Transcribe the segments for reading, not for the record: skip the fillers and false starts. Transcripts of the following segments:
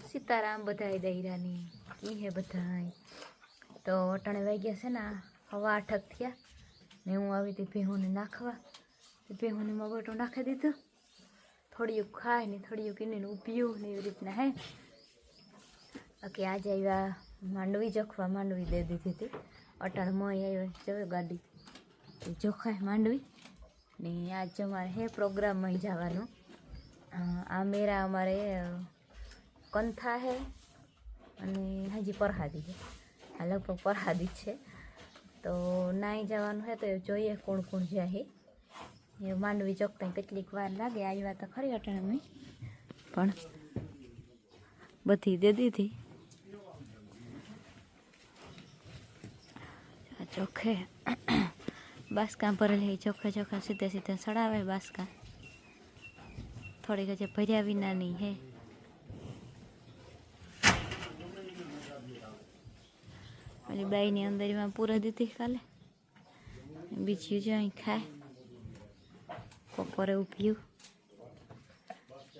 सीताराम बधाई दईरानी की है बधाई। तो अटाणे वाग्या से ना 8:30 थया ने हूँ आई थी भीहूँ ने नाखवा। भीहूँ ने मगोटो नाखी दीधो, थोड़ी खाए ने थोड़ी किने पीऊ ने एवी रीतना है। बाकी आज आया मांडवी जोखवा, मांडवी दे दीधी थी। अटाणे मई आयो जो गाड़ी जोखाय मांडवी ने आज अमारे है प्रोग्राम में जवानो। आ मेरा अमारे कंथा है अने हजी परहादी है, आ लगभग परहादी है। तो नाई जवानुं है तो जोईए कोण कोण जाए। ये मांडवी चोकता केटलीक वार लागे, आव्या तो खरी अटाणे में पण बधी दे दीधी। चोखे बासका भरेली चोखा चोखा सीधे सीधे सड़ावे बासका, थोड़ी गजे भर्या विना नहीं है। ओली बाई ने अंदर में पूरा दीधी काले, बीजी जो अहीं खाए बपोरे उपीयू।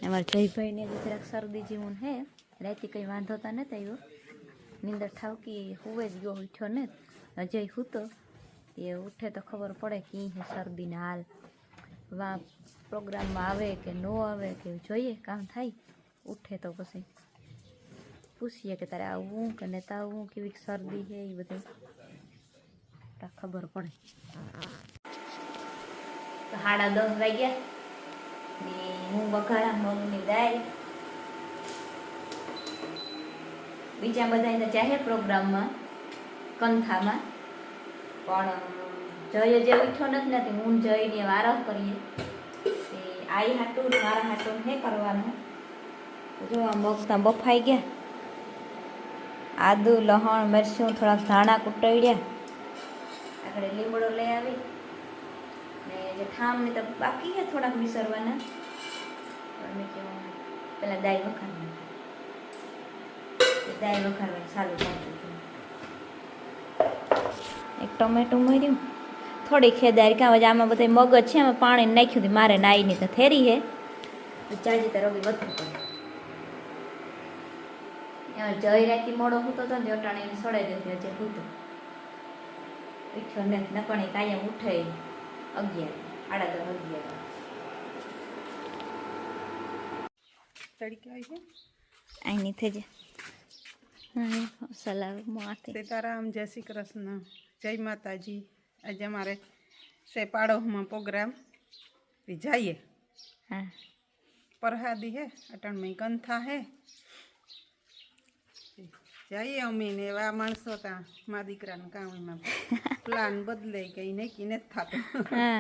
अमार जयभाई ने जराक शरदी जेवुं है, राते कई वांधो तो नतो आव्यो, नींदर ठावकी हुए ज गयो, उठ्यो ने अजय हूतो ये उठे तो खबर पड़े कि है शरदी ना हाल। वहाँ प्रोग्राम में आवे के नो आवे के जोईए काम थाय। उठे तो पछी पूछिए कि तारे आवुं के नता आवुं, केवी शरदी है ये बधुं खबर पड़े। तो 10:30 वाग्या ने हूँ वघारा मगनी दाळ। बीजा बधाने जाहे प्रोग्राम में कंथा में, पण जय जे उठ्यो नथी, हूँ जईने वारा करीए आई हाटू मारा हाटू हे करवानुं। जो आ मगता बफाई गया, आदू लहण मरचुं थोड़ा धाणा कुटाड्या, आगळे લીમડો लई आवी ने जे ठाम ने तो बाकी है थोड़ा विसरवाना। पण मैं क्यों पहला दाई वखार चालू कर। एक टोमेटो मर्યું, थोड़ी खेदारी का वजह आम बधाई मगज है, पानी नाख्युं थी मारे नाई नहीं तो थेरी है चार्ज तो रवि वधु पड़े। जय राती मोड़ो हूतो तो अटाणे सड़ाई दे अजे हूतो उठ्यो न पण कायम उठे 11 10:30 11 तड़के आई है आई नहीं थे जे। हाँ सलाह माथे सीताराम, जय श्री कृष्ण, जय माताजी। आज हमारे से पाड़ो में प्रोग्राम जाइए। हाँ परहादी है अटन में कंथा है जाइए। अमी ने वा माणसो ता मा दीकरा ने काम में प्लान बदले कई नहीं कि नहीं था। हाँ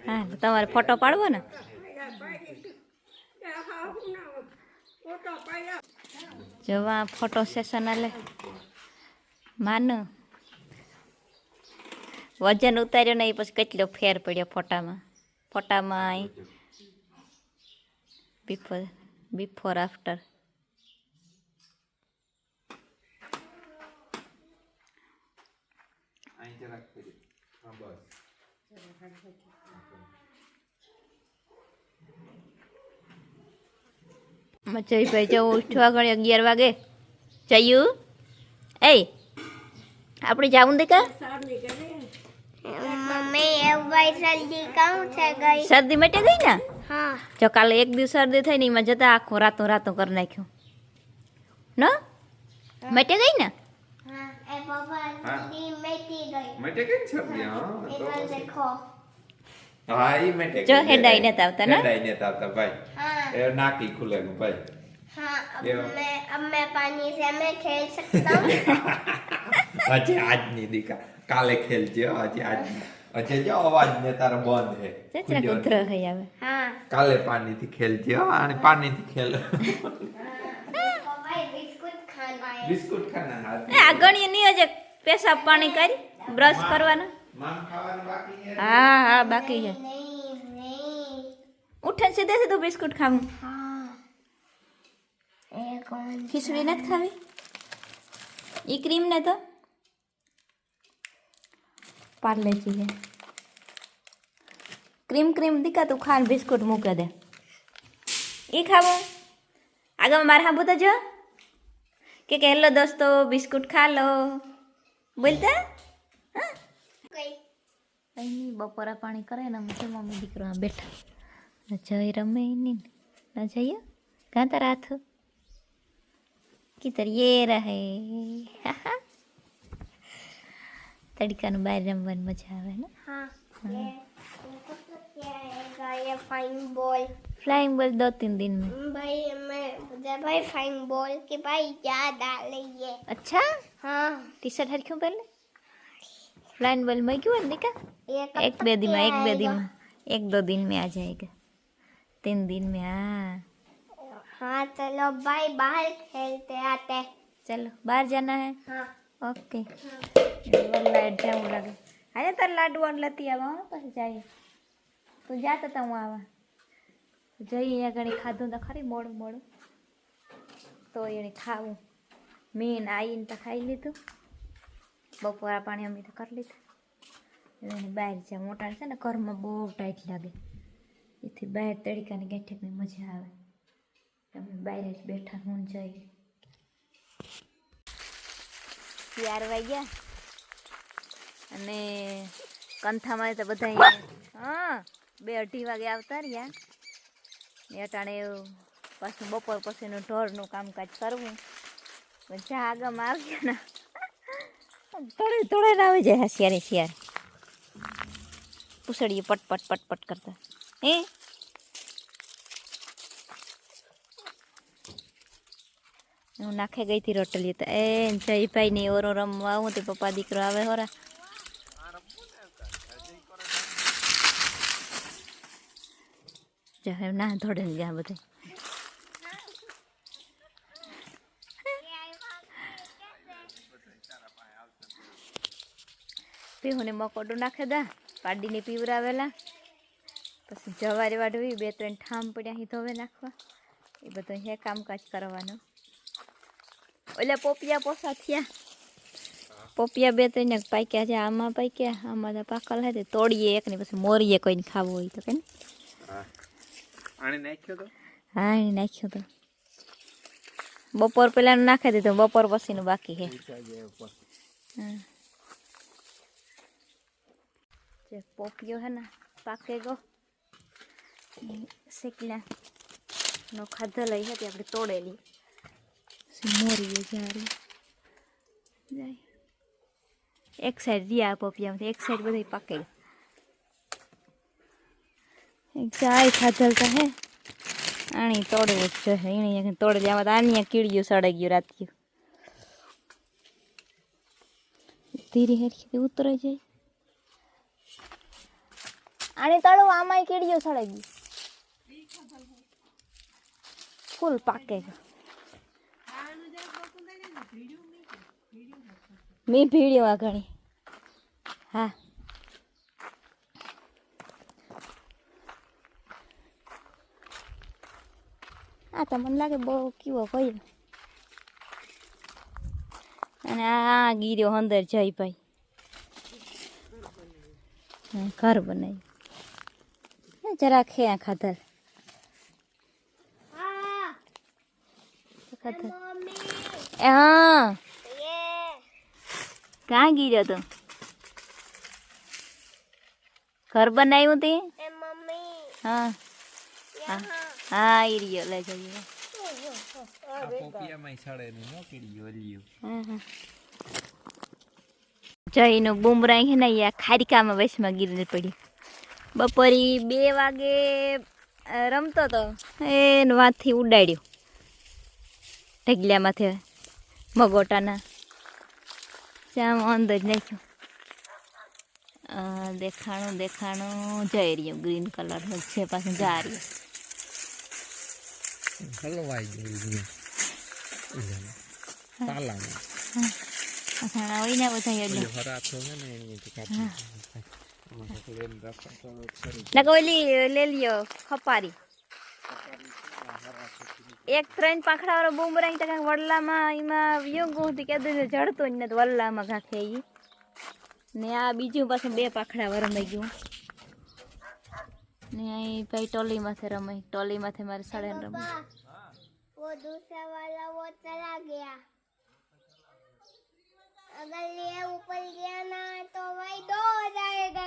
हाँ तमारे फोटो पाड़वो ने जो वहाँ फोटो सेशन आले मानो वजन उतार्यो नहीं पछी केटलो फेर पड्यो फोटा में आई बिफोर आफ्टर। जय भाई जो उठवा गणी 11 वागे जयू ए આપણે જાવું દે કા मम्मी एक बार सर्दी कहूँ से गई। सर्दी मटे गई ना। हाँ जो काले एक दिवस सर्दी थई नहीं में जता आखो रातों रातों कर नाख्यो न मटे गई ना। हाँ ए पापा सर्दी मिटी गई। मटे गई सर्दी। हां इधर देखो। हां ई मटे जो हेडाई ने तावता ना, हेडाई ने तावता भाई। हाँ ए नाकी खुले भाई। हाँ अब मैं पानी से मैं खेल सकता हूँ। अजय आज नहीं दिखा, काले खेल जो आज अजय जो आवाज ने तारा बंद है चचरा कुत्र है आवे। हाँ काले पानी थी खेल जो आणि पानी थी खेल। पापा बिस्कुट खाना है। बिस्कुट खाना हाथ आ गणी नहीं अजे पेशाब पानी करी ब्रश करवाना। मान खाવાનું બાકી है। हाँ हाँ बाकी है। नहीं उठन सीधे से तो बिस्कुट खाऊं। हाँ एक और खिचड़ी न खावी ई क्रीम ने तो पार्ले जी है क्रीम क्रीम दिखा तू खान बिस्कुट मूके दे ये खावो आगे मार हाँ बोता जो કે હેલો દોસ્તો બિસ્કુટ ખા લો બોલતા હા કઈ કઈ નહીં બપોરા પાણી કરે ને અમે મમ્મી દીકરો આ બેઠા જઈ રમે નહીં ના જઈએ કાં તારા હાથ કિધર યે રહે તડકાનું બહાર રમવાની મજા આવે ને हाँ ये तुमको तो क्या आएगा ये फाइन बॉल फ्लाइंग बॉल 2-3 दिन में भाई मैं मुझे भाई फाइन बॉल के भाई याद आ रही है अच्छा हाँ टी शर्ट हर क्यों पहले फ्लाइंग बॉल में क्यों है का ये कब एक तक दो दिन में ये आएगा? 1-2 दिन में आ जाएगा 3 दिन में हाँ हाँ चलो भाई बाहर खेलते आते चलो बाहर जाना है हाँ ओके लाइट जाऊँ लगे अरे तार लाडू और लती आवा पास जाइए તું જાતો તો હું આવા જઈ અહીંયા ઘણી ખાધું તો ખરી મોડું મોડું તો એને ખાવું મેં આવીને તો ખાઈ લીધું બપોરા પાણી અમે તો કરી લીધું એને બહાર જ્યાં મોટા છે ને ઘરમાં બહુ ટાઈટ લાગે એથી બહાર તડકાની ગાંઠકની મજા આવે અમે બહાર જ બેઠા હું જઈએ 4 વાગ્યા અને કંથામાં તો બધા હા 2-2:30 વાગે આવતા રહ્યા ને અટાણે પાછું બપોર પછીનું ઢોરનું કામકાજ કરવું જ્યાં આગળ આવી ગયા ને તોડે તોડે આવી જાય શિયારી શિયાર પૂછડીએ પટપટ પટપટ કરતા હે હું નાખે ગઈ હતી રોટલી તો એ જયભાઈ ની ઓરો રમવા આવું તે પપ્પા દીકરો આવે હોરા ના ધોડે ગયા બધા પીહુને મકોડું નાખે દા પાડીને પીવરાવેલા પછી જવારી વાડવી 2-3 ઠામ પડ્યા અહીં ધોવે નાખવા એ બધું હે કામકાજ કરવાનું ઓલા પોપિયા પોસા થયા પોપિયા 2-3 પાક્યા છે આમાં પાક્યા આમાં તો પાકલ હે તોડીએ એક ને પછી મોરીએ કોઈને ખાવું હોય તો કઈ આને નાખ્યો તો હા એને નાખ્યો તો બપોર પહેલાનું નાખી દીધું બપોર પછીનું બાકી છે હા જે પોપિયો હે ને પાકે ગો શેકલા નો ખાધો લઈ હતી આપણે તોડેલી મોરીએ જારી જાય એક સાઈડ રહ્યા પોપિયામાંથી એક સાઈડ બધા પાકે એક જાય ખાધલ તો હે આણી તોડવું જ છે એણી તોડે આમાં તો આની કીડ્યું સડાઈ ગયું રાત્યું ધીરે હેરખી ઉતરે જાય આની તળું આમાં કીડ્યું સડાઈ ગયું ફૂલ પાકે મેં ભીડ્યો આ ઘણી હા આ તો મને લાગે બહુ કેવો ભાઈ અને આ ગીર્યો અંદર જઈ ભાઈ ઘર બનાવ્યું જરા ખે ખાધર हाँ ખાધર मम्मी હા ये ક્યાં ગીર્યો તો ઘર બનાવ્યું તે ए मम्मी હા यहाँ હા ઈ રહ્યો લઈ જઈએ આ પોપિયામાં સડે ને નો કીડ્યો લ્યો જઈનું બુમરાઈ છે ને અહીંયા ખારીકામાં વચમાં ગીરને પડી બપોરી 2 વાગે રમતો તો એને વાંથી ઉડાડ્યો ઢગલિયામાંથી મગોટાના ત્યાં અંદર જ નાખ્યું દેખાણું જઈ રહ્યું ગ્રીન કલર છે પાછું જા રહ્યું હલવાઈ ગયું તાલામાં અથાણા હોય ને બધા એટલે હરાતો છે ને એની કાપી નકો ઓલી લે લ્યો ખપારી એક 3 પાંખડાવાળો બુમરાંગ તો કાંઈક વડલામાં એમાં વ્યંગ હતી કે જડતો જ નથી વડલામાં કાંખે એ ને આ બીજું પાછું 2 પાખડા રમાઈ ગયું ને અહીં ભાઈ ટોલીમાંથી રમાય ટોલીમાંથી મારે સાડે રમાય वो दूसरा वाला वो चला गया अगर ये ऊपर गया ना तो वही 2 हो जाएगा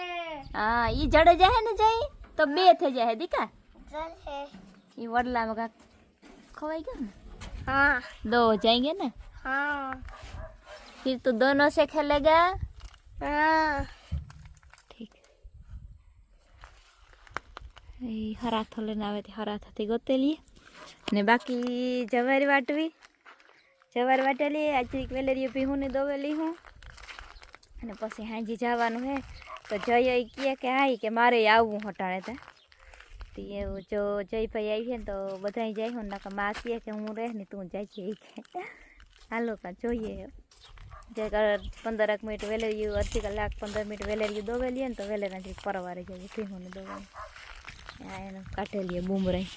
हाँ ये जड़े जाए ना जाए तो 2 थे जाए दिखा चल है ये वडला में का खवाई गया ना हाँ 2 हो जाएंगे ना हाँ फिर तो दोनों से खेलेगा हाँ ठीक हरा थो लेने आवे थे हरा थी गोते लिए ने बाकी जवारी वाटेली आज वेलेरी पीहूँ ने दोवेली हूँ અને પછી હાંજી જવાનું હે તો જય કહે કે હાઈ કે મારે આવવું હટાણે તે એવું જો જયભાઈ આવી છે ને તો બધાય જાય હું નકા માં કહે કે હું રહે ને તું જાય છે કે હાલો કા જોઈએ જે 15 મિનિટ વેલેરિયું અડધી કલાક 15 મિનિટ વેલેરિયું દોવેલીએ ને તો વેલેરાથી પરવારે જાય પીહું ને દોવેલી આ એને કાઢેલીએ બૂમરાઈ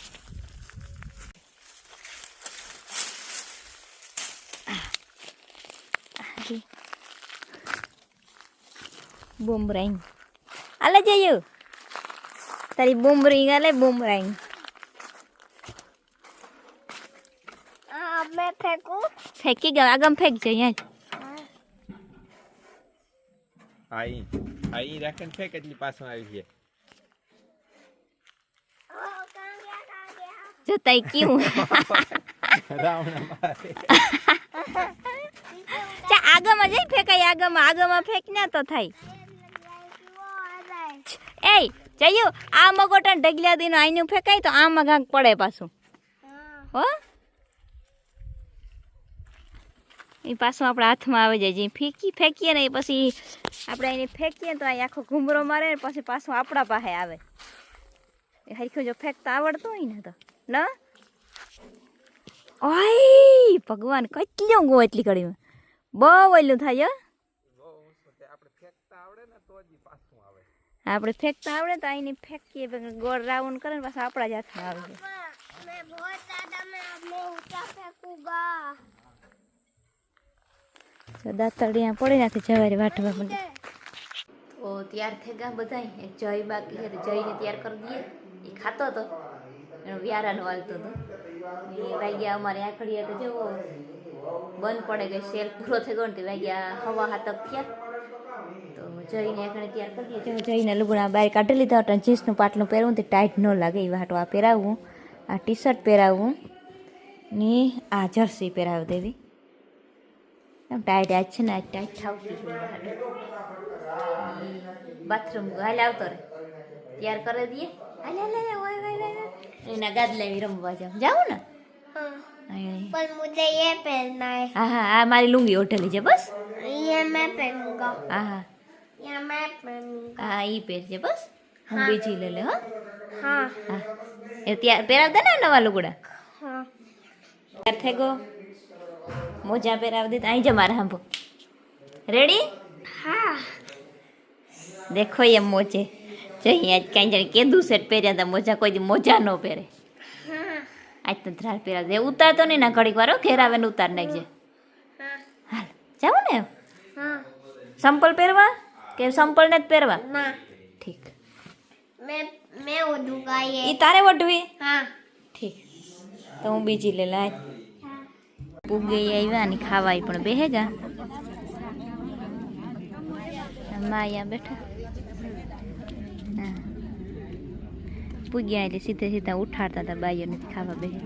બૂમરાઈ આલે જયું તારી બૂમરિંગ આલે બૂમરાઈ मैं फेंकूं ફેંકી ગયો આગમ ફેંક છે અહીંયા આઈ રાખન ફેક એટલી પાછો આવી છે જતાઈ ક્યું રાવણા મારે ચા આગમાં જઈ ફેંકાય આગમાં ફેંક ના તો થાય એ જયું આ મગોટા ઢગલ્યા દીનો આઈનું ફેંકાય તો આમાં ઘાંક પડે પાછું હો એ પાછું આપણા હાથમાં આવી જાય જે ફેંકીએ ને એ પછી આપણે એને ફેંકીએ તો આ આખો ઘૂમરો મારે ને પછી પાછું આપણા પાસે આવે એ હરખું જો ફેંકતા આવડતું હોય ને તો ન ઓય ભગવાન કેટલું ગો એટલી કડીમાં બહુ ઓયલું થાય આપણે ફેંકતા આવડે તો આઈને ફેંકીએ ગોળ રાઉન્ડ કરે ને પાછા આપણા જ હાથમાં આવે मैं बहुत ज्यादा मैं ऊंचा फेंकूंगा દાંતડિયા પડી નાખે જવારી વાટવા મને તો તૈયાર થઈ ગયા બધાય એક જય બાકી છે તો જયને તૈયાર કરી દઈએ એ ખાતો હતો એનો વ્યારાનો હાલતો હતો એ વાગ્યા અમારે આખડિયા તો જેવો બંધ પડે ગઈ સેલ પૂરો થઈ ગયો ને તે વાગ્યા 7:30 થયા તો જઈને આખણે તૈયાર કરી દઈએ જઈને લુગડા બહાર કાઢી લીધા હતા જીન્સનું પાટલું પહેરવું તે ટાઈટ ન લાગે એ વાટો આ પહેરાવવું આ ટી શર્ટ પહેરાવવું ને આ જર્સી પહેરાવી દેવી એમ ટાઈટ આજ છે ને આજ ટાઈટ થાવતી બાથરૂમ હાલ આવતો રે તૈયાર કરી દઈએ હાલ એના ગાદલાવી રમવા જાઉં ને पर मुझे ये पहनना है હા હા આ મારી લુંગી ઓઢેલી છે બસ ये मैं पहनूंगा હા હા ये मैं पहनूंगा હા એ પહેરજે બસ હું બીજી લઈ લે હા हाँ હા એ તૈયાર પહેરાવતા ને નવા લુગડા हाँ તૈયાર થઈ ગયો મોજા પહેરાવી દીધા અહીં જ મારે હાંભો રેડી हाँ દેખો એ મોજે જઈ આજ કાંઈ જાણે કેદું સેટ પહેર્યા હતા મોજા કોઈ દી મોજા ન પહેરે हाँ આજ તો ધ્રાળ પહેરાવ દે ઉતારતો નહીં ના ઘડીક વાર ઘેર આવે ને ઉતાર નાખજે हाँ હાલ જાવું ને हाँ સંપલ પહેરવા કે સંપલ ને જ પહેરવા ना ઠીક मैं उड़ूंगा ये એ તારે વઢવી हाँ ઠીક તો હું બીજી લે લાય પૂગે આવ્યા ને ખાવાય પણ બેહેગા માયા બેઠા હા પૂગ્યા એટલે સીધે સીધા ઉઠાડતા હતા બાઈઓને ખાવા બેહે